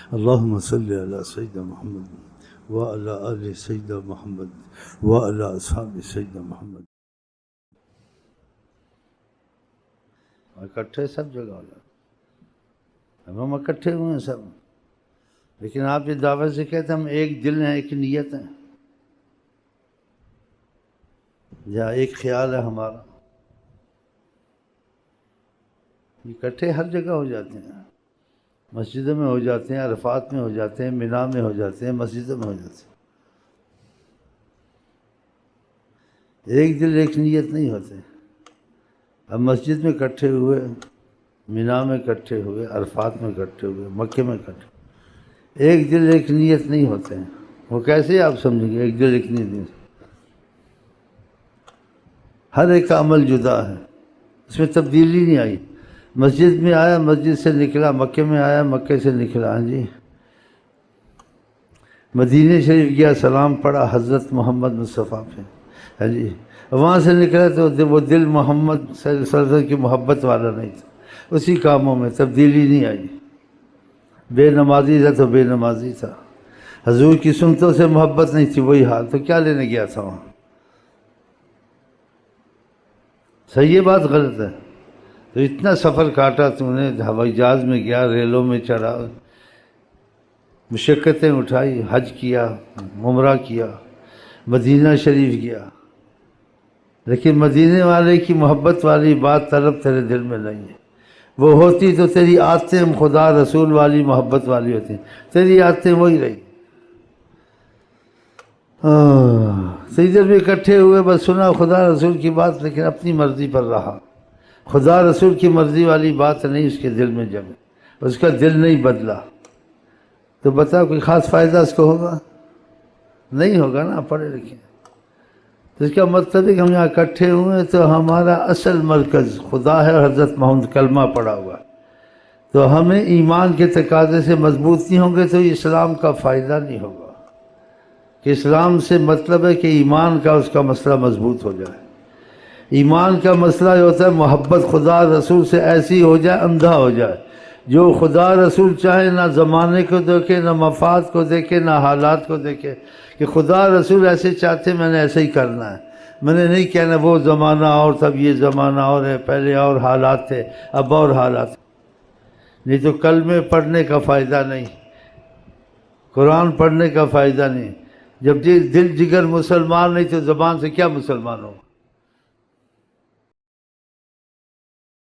اللهم صل على سيدنا محمد وعلى آل سيدنا محمد وعلى أصحاب سيدنا محمد. اکٹھے سب جگہ ہو جاتے اب ہم اکٹھے ہوئے ہیں سب، لیکن آپ یہ دعوت سے کہتے ہم ایک دل ہیں، ایک نیت ہیں، یا ایک خیال ہے ہمارا. اکٹھے ہر جگہ ہو جاتے ہیں، مسجدوں میں ہو جاتے ہیں، عرفات میں ہو جاتے ہیں، مینا میں ہو جاتے ہیں، مسجدوں میں ہو جاتے ہیں. ایک دل ایک نیت نہیں ہوتے. اب مسجد میں اکٹھے ہوئے، مینا میں اکٹھے ہوئے، عرفات میں اکٹھے ہوئے، مکے میں اکٹھے، ایک دل ایک نیت نہیں ہوتے ہیں. وہ کیسے آپ سمجھیں گے ایک دل ایک نیت؟ ہر ایک کا عمل جدا ہے، اس میں تبدیلی نہیں آئی. مسجد میں آیا، مسجد سے نکلا، مکے میں آیا، مکے سے نکلا. ہاں جی، مدینہ شریف گیا، سلام پڑھا حضرت محمد مصطفیٰ پہ. ہاں جی، وہاں سے نکلا تو وہ دل محمد صلی اللہ علیہ وسلم کی محبت والا نہیں تھا. اسی کاموں میں تبدیلی نہیں آئی. بے نمازی تھا تو بے نمازی تھا، حضور کی سنتوں سے محبت نہیں تھی، وہی حال. تو کیا لینے گیا تھا وہاں؟ صحیح یہ بات غلط ہے. تو اتنا سفر کاٹا تم نے، ہوائی جہاز میں گیا، ریلوں میں چڑھا، مشقتیں اٹھائی، حج کیا، عمرہ کیا، مدینہ شریف گیا، لیکن مدینے والے کی محبت والی بات طلب تیرے دل میں نہیں ہے. وہ ہوتی تو تیری عادتیں خدا رسول والی محبت والی ہوتی ہیں، تیری عادتیں وہی رہی. تو ادھر بھی اکٹھے ہوئے، بس سنا خدا رسول کی بات، لیکن اپنی مرضی پر رہا. خدا رسول کی مرضی والی بات نہیں اس کے دل میں جمے، اس کا دل نہیں بدلا. تو بتاؤ کوئی خاص فائدہ اس کو ہوگا؟ نہیں ہوگا نا. پڑھے لکھے تو اس کا مطلب ہے کہ ہم یہاں اکٹھے ہوئے تو ہمارا اصل مرکز خدا ہے اور حضرت محمد کلمہ پڑا ہوا. تو ہمیں ایمان کے تقاضے سے مضبوط نہیں ہوں گے تو اسلام کا فائدہ نہیں ہوگا. کہ اسلام سے مطلب ہے کہ ایمان کا اس کا مسئلہ مضبوط ہو جائے. ایمان کا مسئلہ یہ ہوتا ہے محبت خدا رسول سے ایسی ہو جائے، اندھا ہو جائے. جو خدا رسول چاہے، نہ زمانے کو دیکھے، نہ مفاد کو دیکھے، نہ حالات کو دیکھے. کہ خدا رسول ایسے چاہتے میں نے ایسے ہی کرنا ہے. میں نے نہیں کہنا وہ زمانہ اور تب یہ زمانہ اور ہے، پہلے اور حالات تھے اب اور حالات. نہیں تو کلمے پڑھنے کا فائدہ نہیں، قرآن پڑھنے کا فائدہ نہیں. جب دل جگر مسلمان نہیں تو زبان سے کیا مسلمان ہو؟